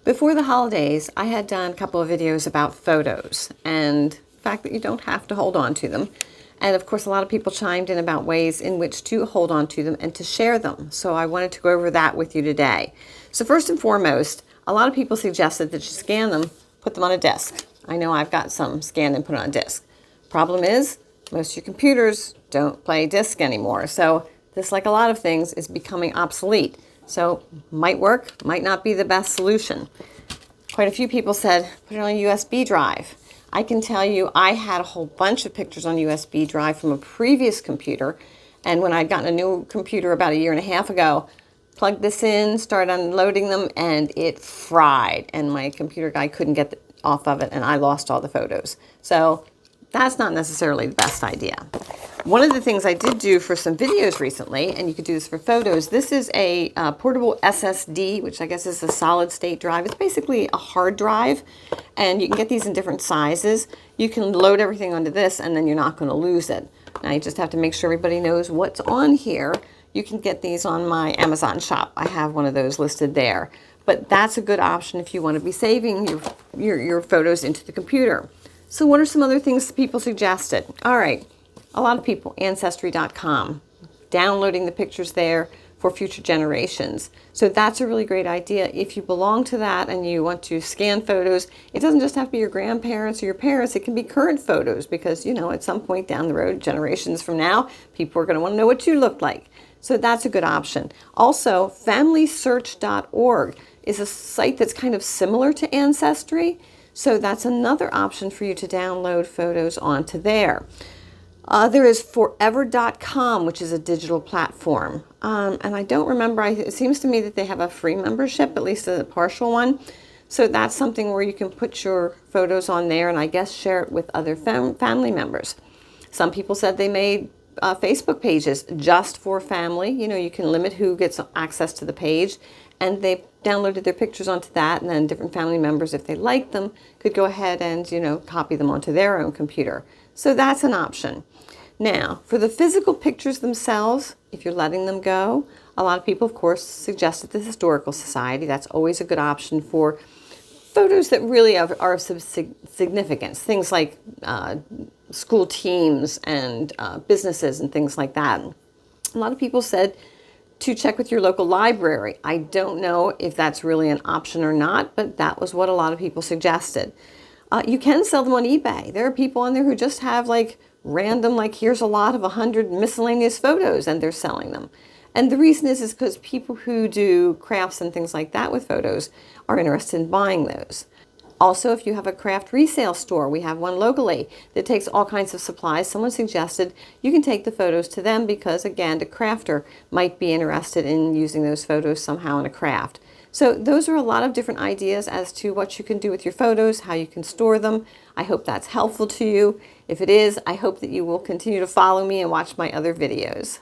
Before the holidays, I had done a couple of videos about photos and the fact that you don't have to hold on to them. And of course, a lot of people chimed in about ways in which to hold on to them and to share them. So I wanted to go over that with you today. So first and foremost, a lot of people suggested that you scan them, put them on a disk. I know I've got some scanned and put on a disk. Problem is, most of your computers don't play disk anymore. So this, like a lot of things, is becoming obsolete. So might work, might not be the best solution. Quite a few people said, put it on a USB drive. I can tell you I had a whole bunch of pictures on USB drive from a previous computer. And when I'd gotten a new computer about a year and a half ago, plugged this in, started unloading them, and it fried. And my computer guy couldn't get off of it, and I lost all the photos. So that's not necessarily the best idea. One of the things I did do for some videos recently, and you could do this for photos, this is a portable SSD, which I guess is a solid state drive. It's basically a hard drive, and you can get these in different sizes. You can load everything onto this, and then you're not going to lose it. Now you just have to make sure everybody knows what's on here. You can get these on my Amazon shop. I have one of those listed there. But that's a good option if you want to be saving your photos into the computer. So what are some other things people suggested? All right. A lot of people, Ancestrycom, downloading the pictures there for future generations. So that's a really great idea. If you belong to that and you want to scan photos, it doesn't just have to be your grandparents or your parents. It can be current photos because, you know, at some point down the road, generations from now, people are going to want to know what you look like. So that's a good option. Also, FamilySearch.org is a site that's kind of similar to Ancestry. So that's another option for you to download photos onto there. There is Forever.com, which is a digital platform. And I don't remember, it seems to me that they have a free membership, at least a partial one. So that's something where you can put your photos on there and I guess share it with other family members. Some people said they made Facebook pages just for family. You know, you can limit who gets access to the page. And they downloaded their pictures onto that, and then different family members, if they liked them, could go ahead and, you know, copy them onto their own computer. So that's an option. Now, for the physical pictures themselves, if you're letting them go, a lot of people, of course, suggested the Historical Society. That's always a good option for photos that really are of significance. Things like school teams and businesses and things like that. A lot of people said to check with your local library. I don't know if that's really an option or not, but that was what a lot of people suggested. You can sell them on eBay. There are people on there who just have like random, like here's a lot of 100 miscellaneous photos and they're selling them. And the reason is because people who do crafts and things like that with photos are interested in buying those. Also, if you have a craft resale store, we have one locally that takes all kinds of supplies. Someone suggested you can take the photos to them because, again, a crafter might be interested in using those photos somehow in a craft. So those are a lot of different ideas as to what you can do with your photos, how you can store them. I hope that's helpful to you. If it is, I hope that you will continue to follow me and watch my other videos.